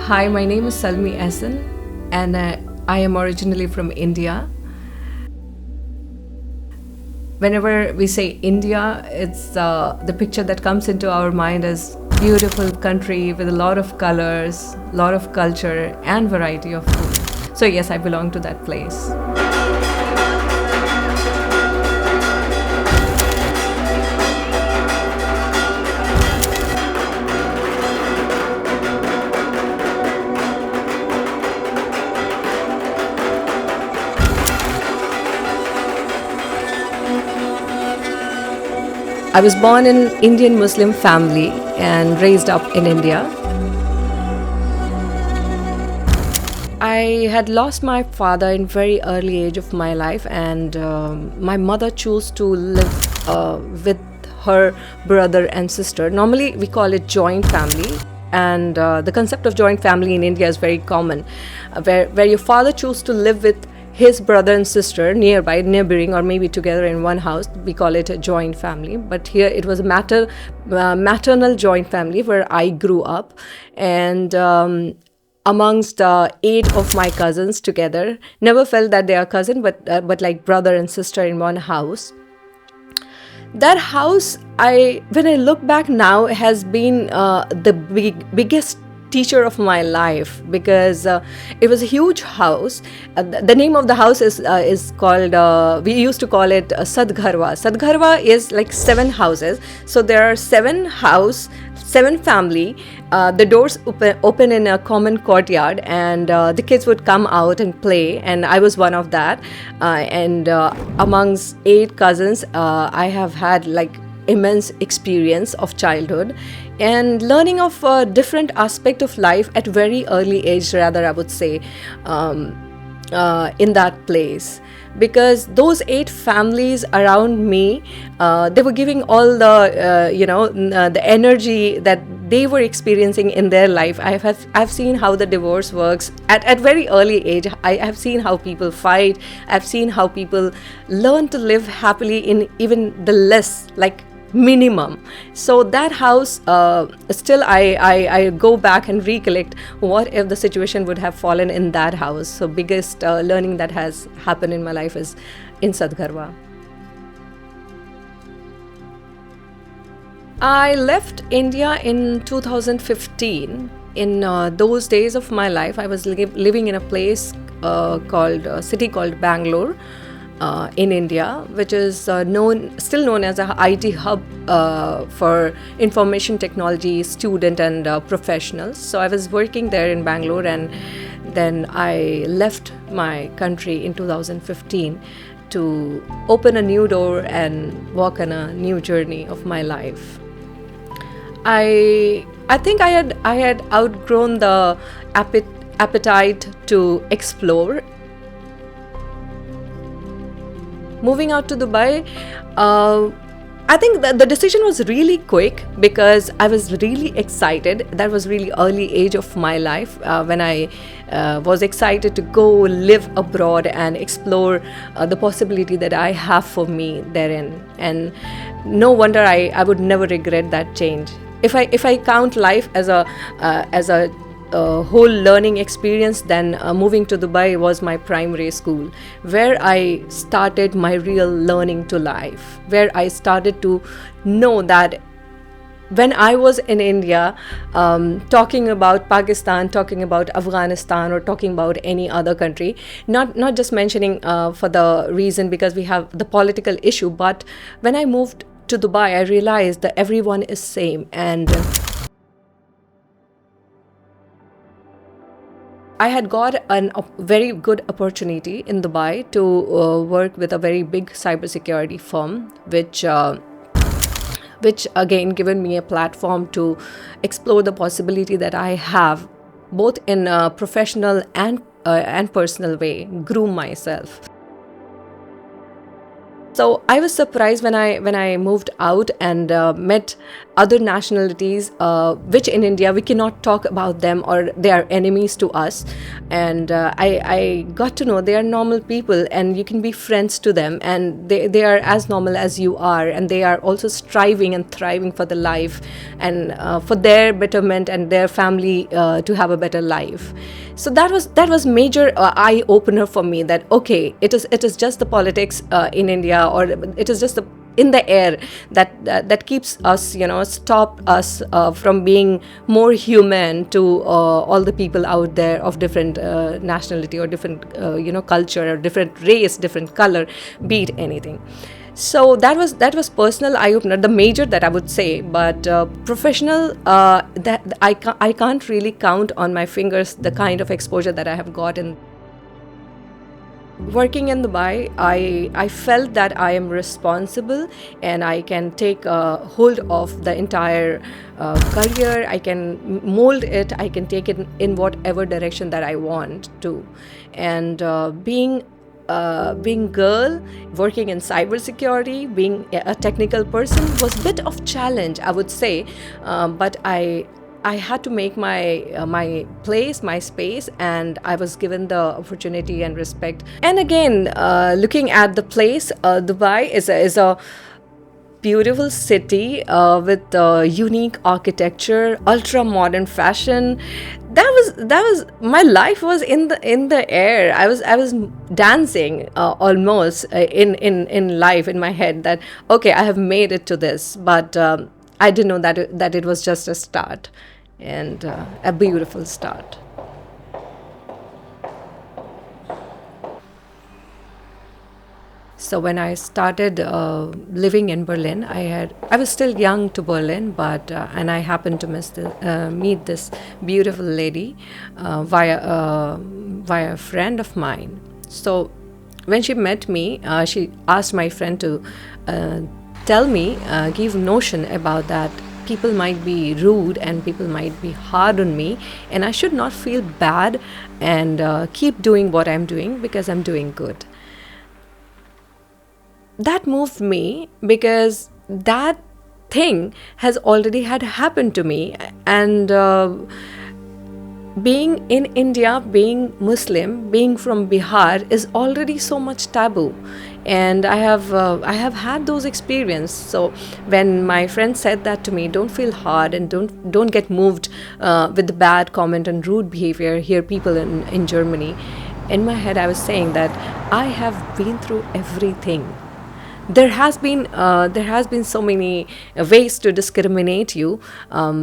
Hi, my name is Salmi Ehsan, and I am originally from India. Whenever we say India, it's the picture that comes into our mind is beautiful country with a lot of colors, lot of culture, and variety of food. So yes, I belong to that place. I was born in Indian Muslim family and raised up in India. I had lost my father in very early age of my life, and my mother chose to live with her brother and sister. Normally we call it joint family, and the concept of joint family in India is very common, where your father chose to live with his brother and sister neighboring, or maybe together in one house. We call it a joint family, but here it was a maternal joint family where I grew up, and amongst 8 of my cousins together. Never felt that they are cousin, but like brother and sister in one house. That house, when I look back now, has been the biggest teacher of my life, because it was a huge house. The name of the house is called, we used to call it Sadgharwa. Sadgharwa is like 7 houses. So there are 7 family. The doors open in a common courtyard, and the kids would come out and play, and I was one of that. And amongst 8 cousins, I have had like immense experience of childhood and learning of a different aspect of life at very early age, rather I would say, in that place. Because those 8 families around me, they were giving all the the energy that they were experiencing in their life. I've seen how the divorce works at very early age. I have seen how people fight. I've seen how people learn to live happily in even the less, like minimum. So that house, still I go back and recollect what if the situation would have fallen in that house. So biggest learning that has happened in my life is in Sadgharwa. I left India in 2015. In those days of my life, I was living in a place city called Bangalore, in India, which is still known as a IT hub for information technology student and professionals. So I was working there in Bangalore, and then I left my country in 2015 to open a new door and walk on a new journey of my life. I think I had outgrown the appetite to explore. Moving out to Dubai, I think that the decision was really quick because I was really excited. That was really early age of my life when I was excited to go live abroad and explore the possibility that I have for me therein. And no wonder I would never regret that change. If I count life as a whole learning experience, then moving to Dubai was my primary school, where I started my real learning to life, where I started to know that when I was in India, talking about Pakistan, talking about Afghanistan, or talking about any other country, not just mentioning for the reason because we have the political issue, but when I moved to Dubai, I realized that everyone is same, and I had got a very good opportunity in Dubai to work with a very big cybersecurity firm, which again given me a platform to explore the possibility that I have, both in a professional and personal way, groom myself. So I was surprised when I moved out and met other nationalities, which in India we cannot talk about them or they are enemies to us. And I got to know they are normal people and you can be friends to them, and they are as normal as you are, and they are also striving and thriving for the life and for their betterment and their family to have a better life. So that was major eye opener for me, that okay, it is just the politics in India, or it is just the in the air that keeps us, stop us from being more human to all the people out there of different nationality or different culture or different race, different color, be it anything. So that was personal eye opener, the major that I would say. But professional, that I can't really count on my fingers the kind of exposure that I have gotten. Working in Dubai, I felt that I am responsible and I can take hold of the entire career. I can mold it, I can take it in whatever direction that I want to. And being girl, working in cybersecurity, being a technical person was a bit of challenge, I would say. But I had to make my place, my space, and I was given the opportunity and respect. And again, looking at the place, Dubai is a beautiful city with unique architecture, ultra modern fashion. That was my life was in the air. I was dancing almost in life in my head, that okay, I have made it to this. But I didn't know that it was just a start, and a beautiful start. So when I started living in Berlin, I was still young to Berlin, but and I happened to meet this beautiful lady via a friend of mine. So when she met me, she asked my friend to uh, tell me, give notion about that. People might be rude and people might be hard on me, and I should not feel bad and keep doing what I'm doing because I'm doing good. That moved me because that thing has already had happened to me. And being in India, being Muslim, being from Bihar is already so much taboo. And I have had those experiences. So when my friend said that to me, don't feel hard and don't get moved with the bad comment and rude behavior here people in Germany, in my head I was saying that I have been through everything. There has been so many ways to discriminate you,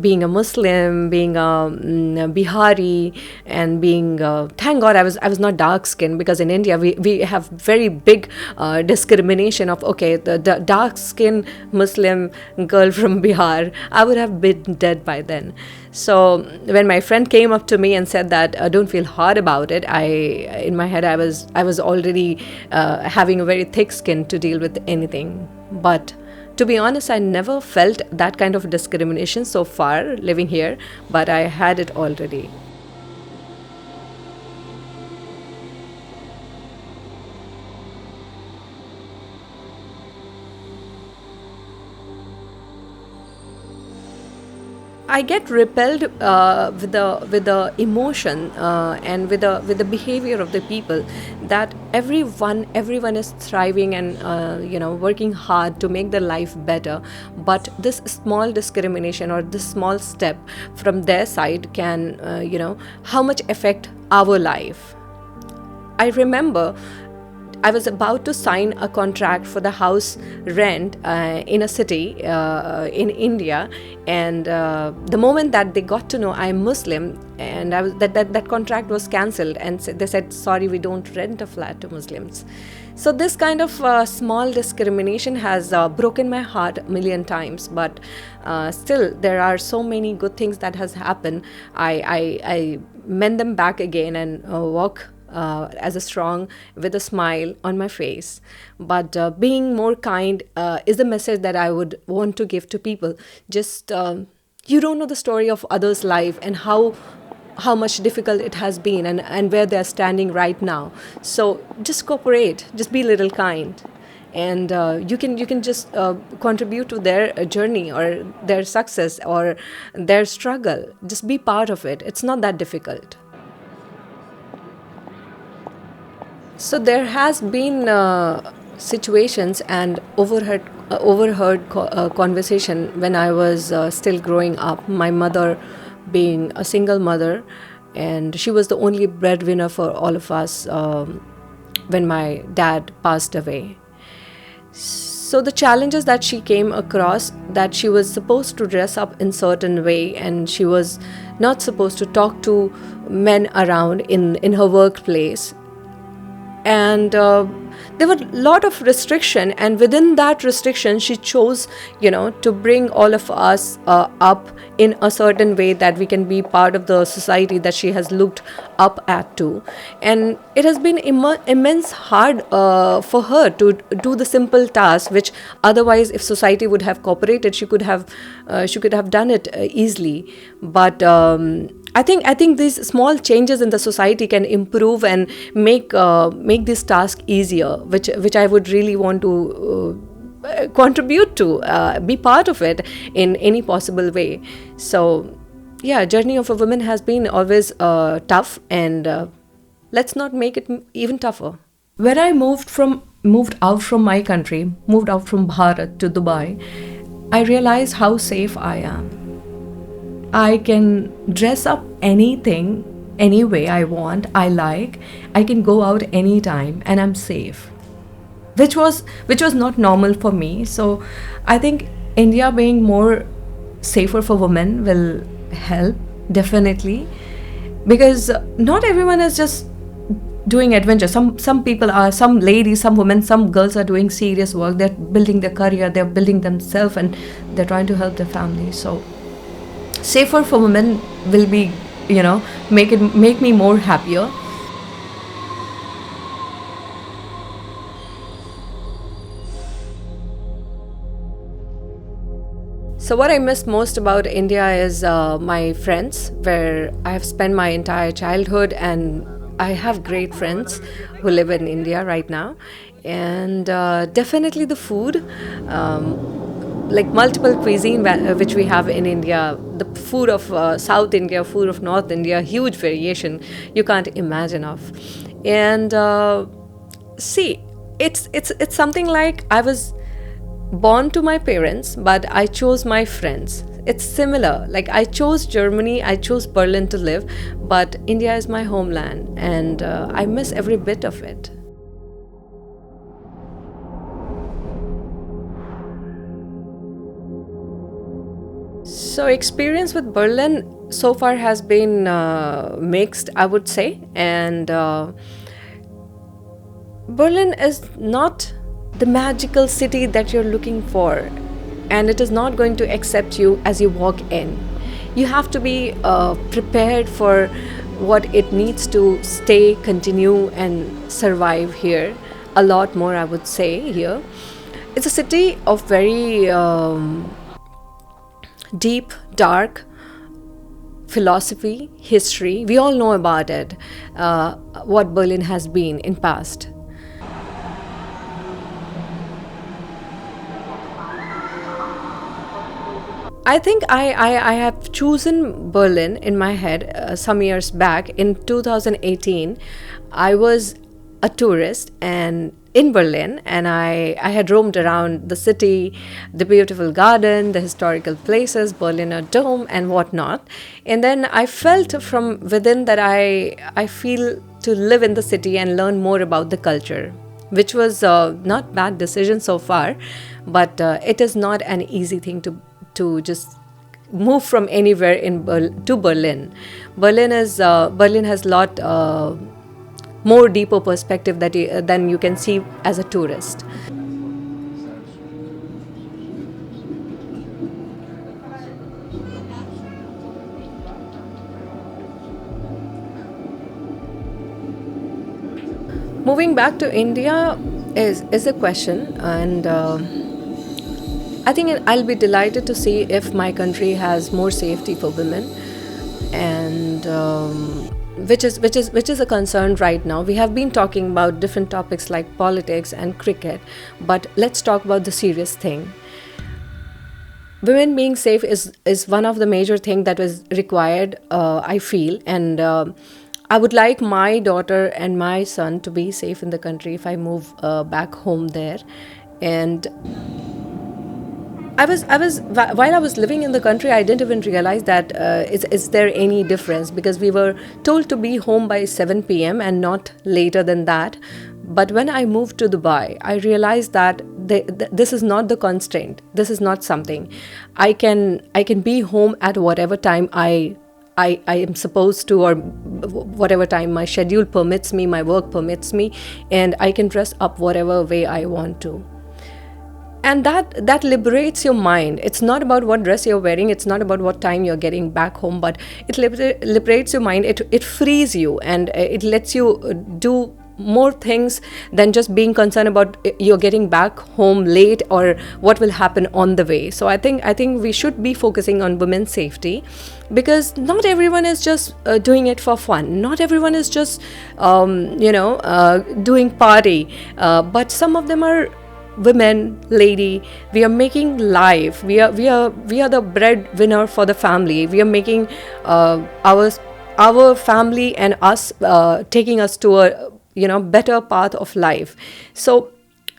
being a Muslim, being a Bihari, and being thank God I was not dark skinned, because in India we have very big discrimination of, okay, the dark skinned Muslim girl from Bihar, I would have been dead by then. So when my friend came up to me and said that don't feel hard about it, in my head I was already having a very thick skin to deal with anything. But to be honest, I never felt that kind of discrimination so far living here, but I had it already. I get repelled with the emotion and with the behavior of the people, that everyone is thriving and working hard to make their life better, but this small discrimination or this small step from their side can how much affect our life. I remember I was about to sign a contract for the house rent in a city in India, and the moment that they got to know I'm Muslim, and that contract was cancelled, and they said, sorry, we don't rent a flat to Muslims. So this kind of small discrimination has broken my heart a million times, but still there are so many good things that has happened. I mend them back again and walk as a strong with a smile on my face. But being more kind is the message that I would want to give to people. Just you don't know the story of others' life and how much difficult it has been, and where they're standing right now. So just cooperate, just be a little kind, and you can just contribute to their journey or their success or their struggle. Just be part of it. It's not that difficult. So there has been situations and overheard conversation when I was still growing up. My mother being a single mother, and she was the only breadwinner for all of us when my dad passed away. So the challenges that she came across, that she was supposed to dress up in certain way, and she was not supposed to talk to men around in her workplace, and there were a lot of restriction, and within that restriction she chose, to bring all of us up in a certain way that we can be part of the society that she has looked up at to. And it has been immense hard for her to do the simple task, which otherwise, if society would have cooperated, she could have done it easily. But I think these small changes in the society can improve and make this task easier, which I would really want to contribute to, be part of it in any possible way. So yeah, journey of a woman has been always tough, and let's not make it even tougher. When I moved out from my country, moved out from Bharat to Dubai, I realized how safe I am. I can dress up anything, any way I want, I like. I can go out anytime, and I'm safe, which was not normal for me. So I think India being more safer for women will help, definitely, because not everyone is just doing adventure. Some people are, some ladies, some women, some girls are doing serious work. They're building their career, they're building themselves, and they're trying to help their family. So safer for women will be, make me more happier. So what I miss most about India is my friends, where I have spent my entire childhood, and I have great friends who live in India right now. And definitely the food, like multiple cuisine which we have in India. The food of South India, food of North India, huge variation you can't imagine of. And see, it's something like I was born to my parents, but I chose my friends. It's similar. Like I chose Germany, I chose Berlin to live, but India is my homeland, and I miss every bit of it. So experience with Berlin so far has been mixed, I would say, and Berlin is not the magical city that you're looking for, and it is not going to accept you as you walk in. You have to be prepared for what it needs to stay, continue, and survive here. A lot more, I would say, here. It's a city of very deep, dark philosophy, history. We all know about it, what Berlin has been in past. I think I have chosen Berlin in my head some years back. In 2018, I was a tourist and in Berlin, and I had roamed around the city, the beautiful garden, the historical places, Berliner Dome and whatnot. And then I felt from within that I feel to live in the city and learn more about the culture. which was not bad decision so far, but it is not an easy thing to just move from anywhere to Berlin. Berlin has lot more deeper perspective than you can see as a tourist. Moving back to India is a question, and I think I'll be delighted to see if my country has more safety for women, and which is a concern right now. We have been talking about different topics like politics and cricket, but let's talk about the serious thing. Women being safe is one of the major thing that is required, I feel, and I would like my daughter and my son to be safe in the country if I move back home there. And while I was living in the country, I didn't even realize that is there any difference, because we were told to be home by 7 p.m. and not later than that. But when I moved to Dubai, I realized that this is not the constraint. This is not something I can be home at whatever time I am supposed to, or whatever time my schedule permits me, my work permits me, and I can dress up whatever way I want to. And that liberates your mind. It's not about what dress you're wearing, it's not about what time you're getting back home, but it liberates your mind. It frees you, and it lets you do more things than just being concerned about you're getting back home late or what will happen on the way. So I think we should be focusing on women's safety, because not everyone is just doing it for fun. Not everyone is just doing party, but some of them are women, lady. We are making life. We are the breadwinner for the family. We are making our family and us, taking us to a better path of life. So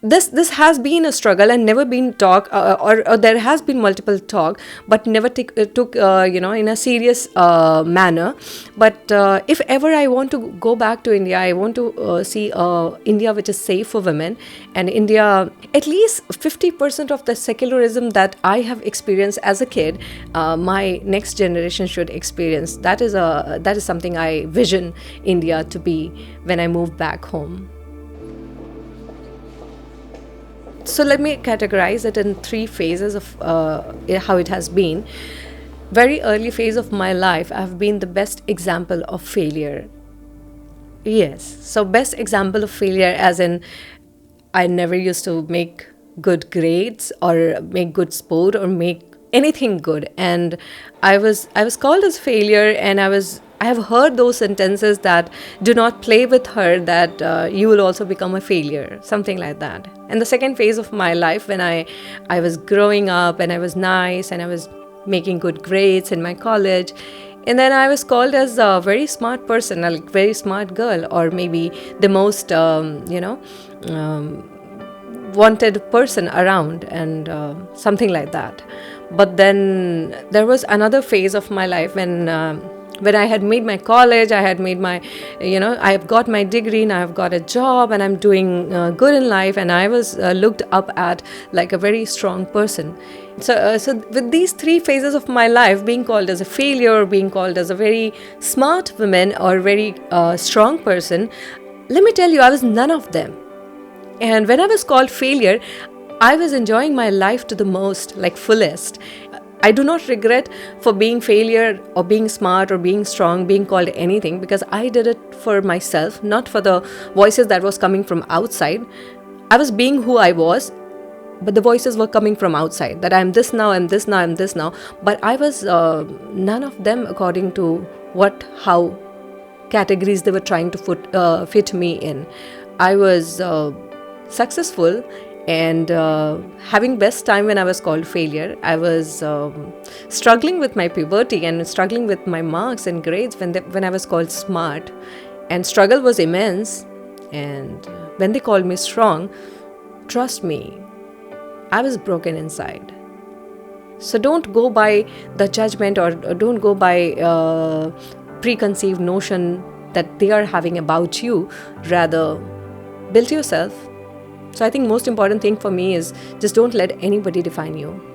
this has been a struggle and never been talk, or there has been multiple talk, but never took in a serious manner. But if ever I want to go back to India, I want to see India which is safe for women, and India, at least 50% of the secularism that I have experienced as a kid, my next generation should experience. That is something I vision India to be when I move back home. So let me categorize it in three phases of how it has been. Very early phase of my life, I have been the best example of failure. Yes, so best example of failure as in I never used to make good grades or make good sport or make anything good, and I was called as failure, and I have heard those sentences that do not play with her, that you will also become a failure, something like that. And the second phase of my life, when I was growing up and I was nice and I was making good grades in my college, and then I was called as a very smart person, a very smart girl, or maybe the most wanted person around, and something like that. But then there was another phase of my life when I had made my college, I had made my, I have got my degree, and I have got a job, and I'm doing good in life, and I was looked up at like a very strong person. So with these three phases of my life, being called as a failure, being called as a very smart woman or very strong person, let me tell you, I was none of them. And when I was called failure, I was enjoying my life to the most, like fullest. I do not regret for being failure or being smart or being strong, being called anything, because I did it for myself, not for the voices that was coming from outside. I was being who I was, but the voices were coming from outside, that I'm this now, I'm this now, I'm this now. But I was none of them according to how categories they were trying to fit me in. I was successful and having best time when I was called failure. I was struggling with my puberty and struggling with my marks and grades when I was called smart, and struggle was immense. And when they called me strong, trust me, I was broken inside. So don't go by the judgment, or don't go by preconceived notion that they are having about you. Rather, build yourself, So I think most important thing for me is just don't let anybody define you.